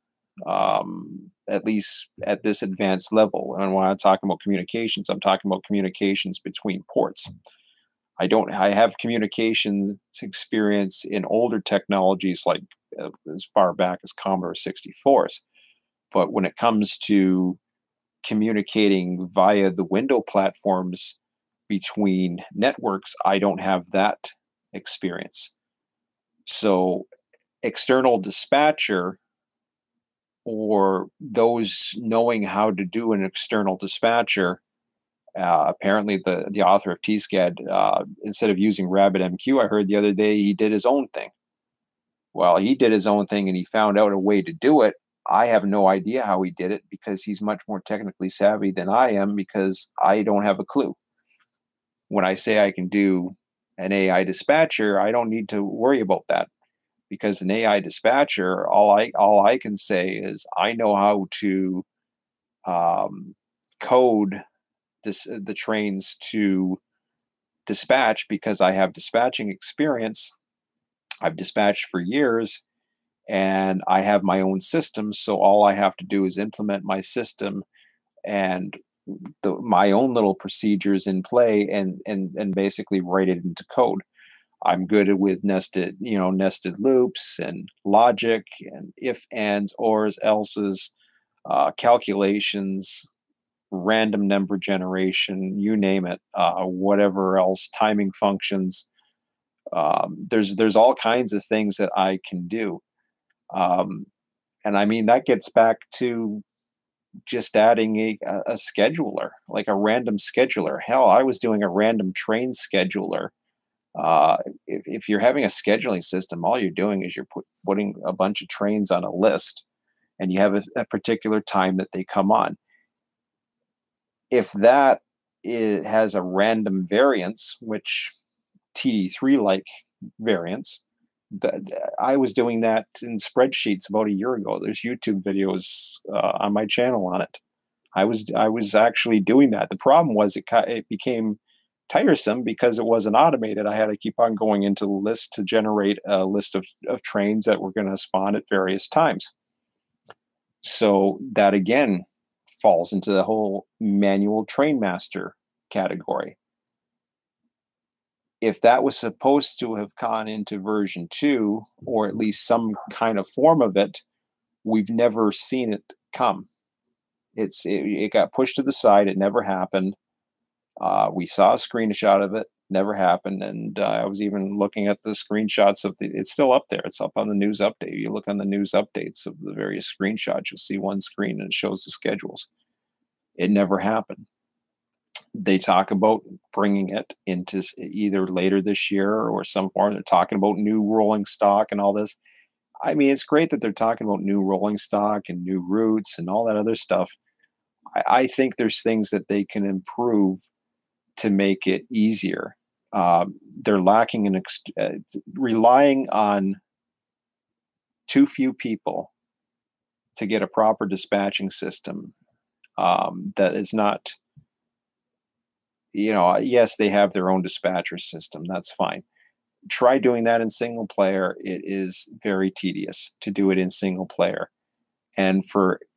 at least at this advanced level. And when I'm talking about communications, I'm talking about communications between ports. I have communications experience in older technologies like as far back as Commodore 64s. But when it comes to communicating via the window platforms between networks, I don't have that experience. So external dispatcher or those knowing how to do an external dispatcher, apparently the author of TSCAD, instead of using RabbitMQ, I heard the other day he did his own thing. Well, he did his own thing and he found out a way to do it. I have no idea how he did it because he's much more technically savvy than I am because I don't have a clue. When I say I can do an AI dispatcher, I don't need to worry about that because an AI dispatcher, all I can say is I know how to um, code the trains to dispatch because I have dispatching experience. I've dispatched for years and I have my own system. So all I have to do is implement my system and my own little procedures in play and basically write it into code. I'm good with nested loops and logic and if, ands, ors, else's, calculations, random number generation, you name it, whatever else, timing functions. There's all kinds of things that I can do. Um, and I mean that gets back to just adding a scheduler, like a random scheduler. Hell, I was doing a random train scheduler. Uh, if you're having a scheduling system, all you're doing is you're putting a bunch of trains on a list, and you have a particular time that they come on. If that has a random variance, which TD3 like variance, I was doing that in spreadsheets about a year ago. There's YouTube videos on my channel on it. I was actually doing that. The problem was it became tiresome because it wasn't automated. I had to keep on going into the list to generate a list of trains that were going to spawn at various times. So that again falls into the whole manual train master category. If that was supposed to have gone into version 2, or at least some kind of form of it, we've never seen it come. It got pushed to the side. It never happened. We saw a screenshot of it. Never happened. And I was even looking at the screenshots of it's still up there. It's up on the news update. You look on the news updates of the various screenshots, you'll see one screen and it shows the schedules. It never happened. They talk about bringing it into either later this year or some form. They're talking about new rolling stock and all this. I mean, it's great that they're talking about new rolling stock and new routes and all that other stuff. I think there's things that they can improve to make it easier. They're lacking relying on too few people to get a proper dispatching system that is not, yes, they have their own dispatcher system. That's fine. Try doing that in single player. It is very tedious to do it in single player. And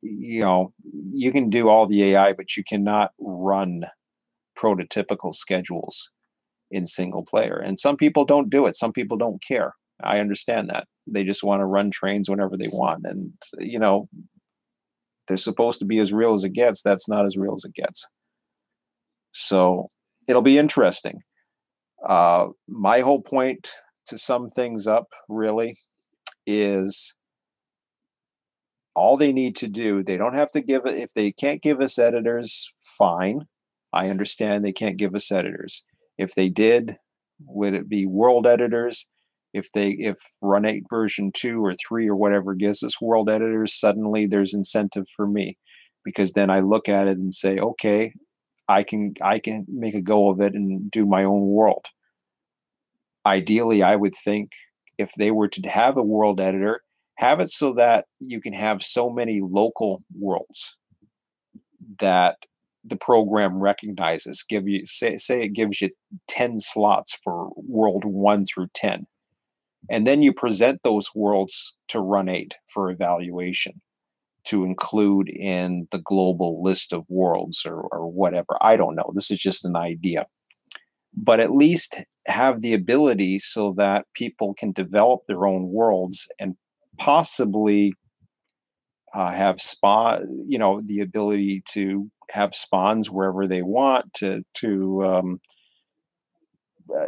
you can do all the AI, but you cannot run prototypical schedules in single player. And some people don't do it. Some people don't care. I understand that. They just want to run trains whenever they want. And, they're supposed to be as real as it gets. That's not as real as it gets. So it'll be interesting. My whole point, to sum things up, really, is all they need to do, they don't have to give it, if they can't give us editors, fine. I understand they can't give us editors. If they did, would it be world editors? If Run 8 version 2 or 3 or whatever gives us world editors, suddenly there's incentive for me, because then I look at it and say, okay, I can make a go of it and do my own world. Ideally, I would think if they were to have a world editor, have it so that you can have so many local worlds that the program recognizes. Give you, say it gives you 10 slots for world 1 through 10, and then you present those worlds to Run 8 for evaluation to include in the global list of worlds, or whatever. I don't know. This is just an idea, but at least have the ability so that people can develop their own worlds and possibly have the ability to have spawns wherever they want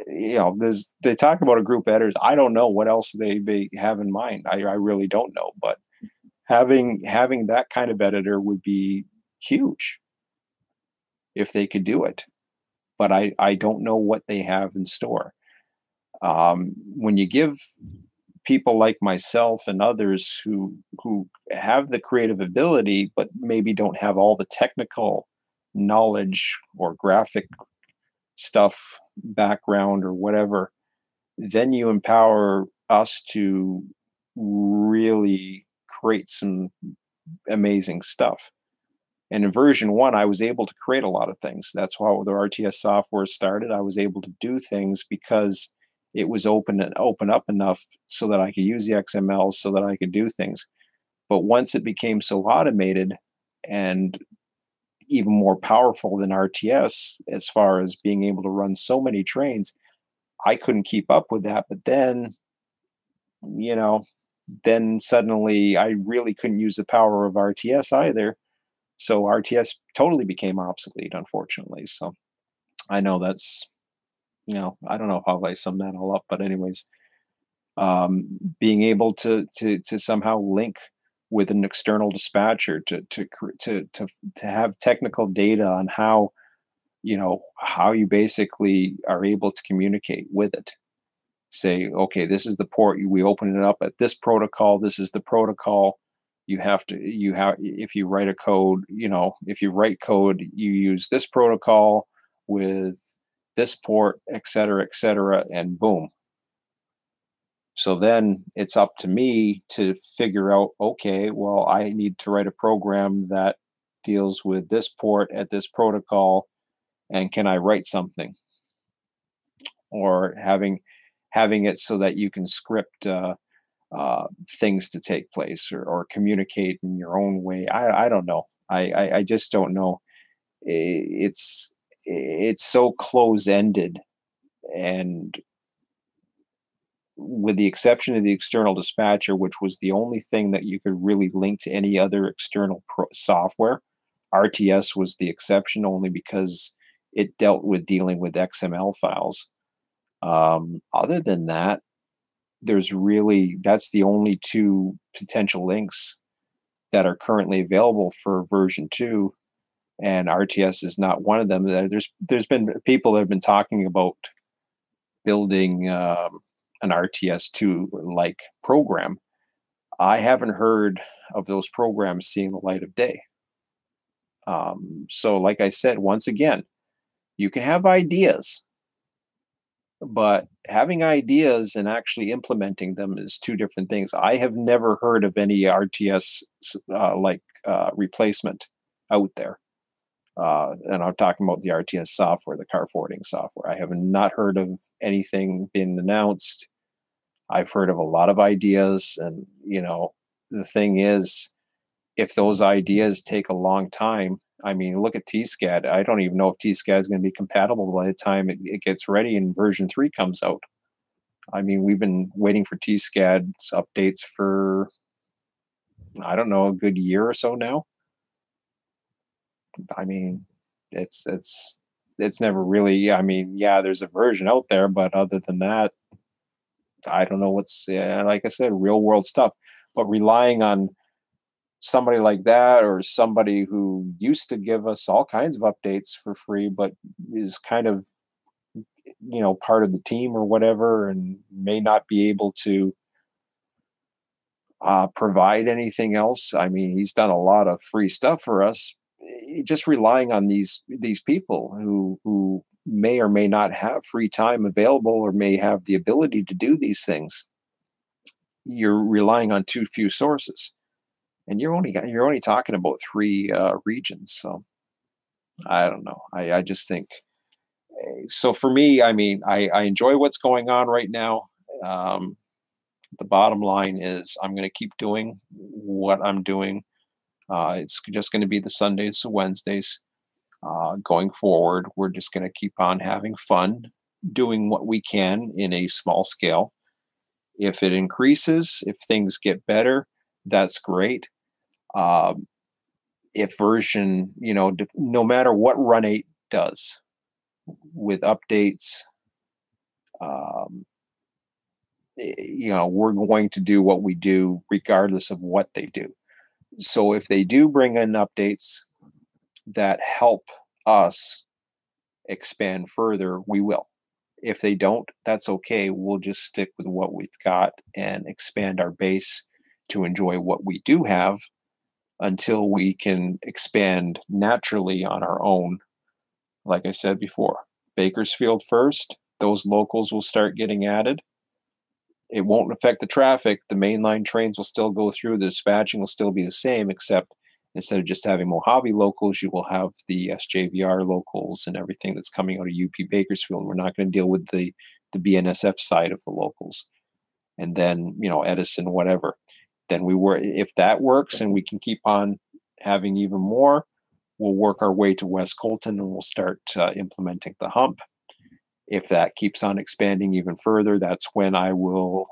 there's, they talk about a group editors. I don't know what else they have in mind. I really don't know, but having that kind of editor would be huge if they could do it. But I don't know what they have in store. When you give people like myself and others who have the creative ability but maybe don't have all the technical knowledge or graphic stuff background or whatever, then you empower us to really create some amazing stuff. And in version 1, I was able to create a lot of things. That's how the RTS software started. I was able to do things because it was open up enough so that I could use the XML so that I could do things. But once it became so automated and even more powerful than RTS as far as being able to run so many trains, I couldn't keep up with that. But then, you know, then suddenly I really couldn't use the power of RTS either. So RTS totally became obsolete, unfortunately. So I know that's, I don't know how I sum that all up, but anyways, being able to somehow link with an external dispatcher to have technical data on how you basically are able to communicate with it. Say, okay, this is the port. We open it up at this protocol. This is the protocol. If you write a code, if you write code, you use this protocol with this port, et cetera, and boom. So then it's up to me to figure out, okay, well, I need to write a program that deals with this port at this protocol, and can I write something? Or having it so that you can script things to take place, or communicate in your own way. I don't know. I just don't know. It's so close ended, and with the exception of the external dispatcher, which was the only thing that you could really link to any other external software, RTS was the exception only because it dealt with dealing with XML files. Other than that, that's the only two potential links that are currently available for version 2, and RTS is not one of them. There's been people that have been talking about building an RTS2 like program. I haven't heard of those programs seeing the light of day. So like I said, once again, you can have ideas, but having ideas and actually implementing them is two different things. I have never heard of any RTS replacement out there. And I'm talking about the RTS software, the car forwarding software. I have not heard of anything being announced. I've heard of a lot of ideas, and the thing is, if those ideas take a long time, I mean, look at TSCAD. I don't even know if TSCAD is going to be compatible by the time it gets ready and version 3 comes out. I mean, we've been waiting for TSCAD's updates for, I don't know, a good year or so now. I mean, it's it's never really. I mean, yeah, there's a version out there, but other than that, I don't know what's like I said, real world stuff. But relying on somebody like that or somebody who used to give us all kinds of updates for free, but is kind of part of the team or whatever, and may not be able to provide anything else. I mean, he's done a lot of free stuff for us. Just relying on these people who may or may not have free time available or may have the ability to do these things. You're relying on too few sources, and you're only talking about three regions. So I don't know. I just think so. For me, I mean, I enjoy what's going on right now. Um, the bottom line is I'm going to keep doing what I'm doing. It's just going to be the Sundays to Wednesdays. Going forward, we're just going to keep on having fun, doing what we can in a small scale. If it increases, if things get better, that's great. Um, if version, no matter what Run 8 does with updates, um, we're going to do what we do regardless of what they do. So if they do bring in updates that help us expand further, we will. If they don't, that's okay. We'll just stick with what we've got and expand our base to enjoy what we do have until we can expand naturally on our own. Like I said before, Bakersfield first, those locals will start getting added. It won't affect the traffic. The mainline trains will still go through. The dispatching will still be the same, except instead of just having Mojave locals, you will have the SJVR locals and everything that's coming out of UP Bakersfield. We're not going to deal with the BNSF side of the locals. And then, Edison, whatever. Then if that works and we can keep on having even more, we'll work our way to West Colton and we'll start implementing the hump. If that keeps on expanding even further, that's when I will,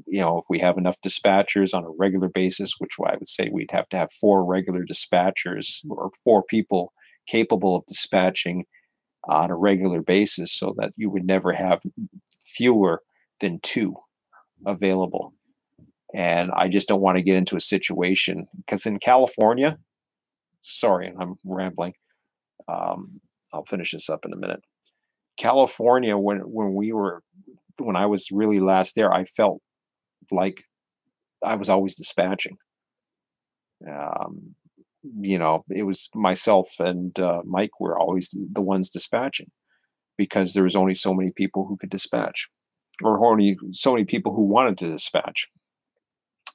if we have enough dispatchers on a regular basis, which I would say we'd have to have 4 regular dispatchers or 4 people capable of dispatching on a regular basis so that you would never have fewer than 2 available. And I just don't want to get into a situation because in California, sorry, I'm rambling. I'll finish this up in a minute. California, when I was really last there, I felt like I was always dispatching. Um, it was myself and Mike were always the ones dispatching because there was only so many people who could dispatch, or only so many people who wanted to dispatch.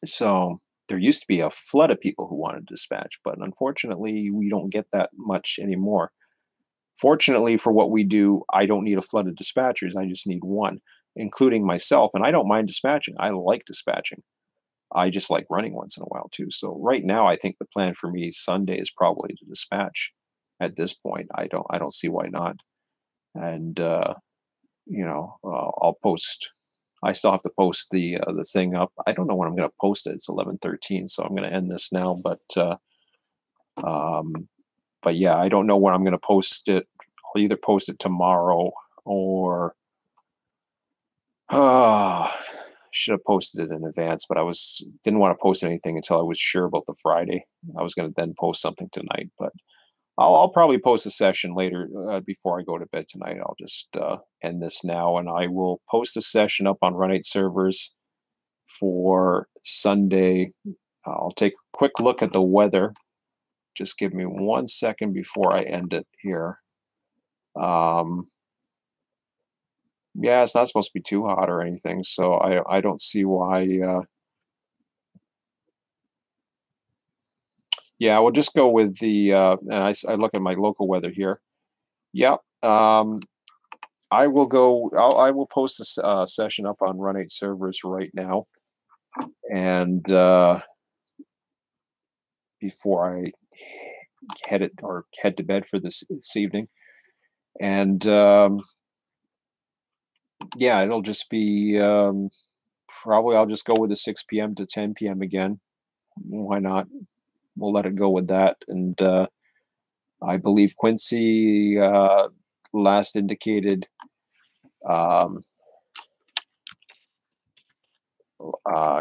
So there used to be a flood of people who wanted to dispatch, but unfortunately, we don't get that much anymore. Fortunately for what we do, I don't need a flood of dispatchers. I just need one, including myself. And I don't mind dispatching. I like dispatching. I just like running once in a while too. So right now, I think the plan for me Sunday is probably to dispatch. At this point, I don't see why not. And I'll post. I still have to post the thing up. I don't know when I'm going to post it. It's 11:13, so I'm going to end this now. Um, but yeah, I don't know when I'm going to post it. I'll either post it tomorrow or should have posted it in advance, but didn't want to post anything until I was sure about the Friday. I was going to then post something tonight, but I'll probably post a session later before I go to bed tonight. I'll just end this now, and I will post a session up on Run 8 servers for Sunday. I'll take a quick look at the weather. Just give me 1 second before I end it here. Yeah, it's not supposed to be too hot or anything, so I don't see why. Yeah, we'll just go with the. And I look at my local weather here. Yep. I will go. I will post this session up on Run 8 servers right now, and before I head to bed for this evening, and yeah, it'll just be probably I'll just go with the 6 p.m. to 10 p.m. again. Why not? We'll let it go with that, and I believe Quincy last indicated,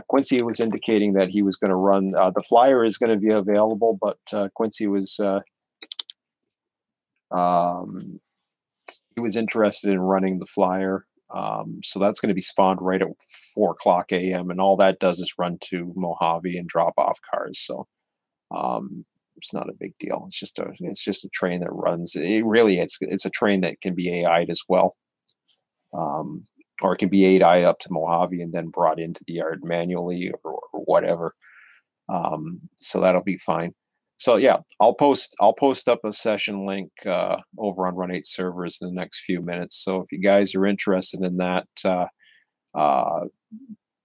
Quincy was indicating that he was going to run. The flyer is going to be available, but Quincy was he was interested in running the flyer. So that's going to be spawned right at 4 o'clock a.m. and all that does is run to Mojave and drop off cars. So it's not a big deal. It's just a train that runs. It's a train that can be AI'd as well, or it can be AI up to Mojave and then brought into the yard manually or whatever. So that'll be fine. So yeah, I'll post up a session link over on Run 8 servers in the next few minutes. So if you guys are interested in that uh,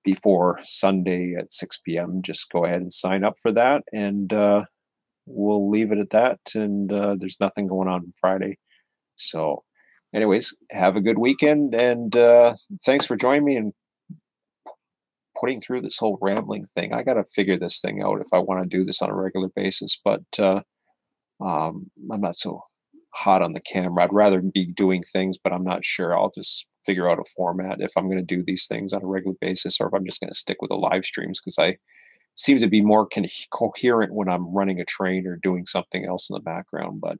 before Sunday at 6 p.m., just go ahead and sign up for that, and we'll leave it at that. And there's nothing going on Friday. So, anyways, have a good weekend, and thanks for joining me and putting through this whole rambling thing. I got to figure this thing out if I want to do this on a regular basis, but I'm not so hot on the camera. I'd rather be doing things, but I'm not sure. I'll just figure out a format if I'm going to do these things on a regular basis or if I'm just going to stick with the live streams because I seem to be more coherent when I'm running a train or doing something else in the background. But,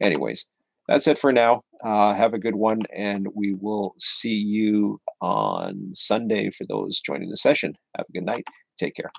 anyways, that's it for now. Have a good one, and we will see you on Sunday for those joining the session. Have a good night. Take care.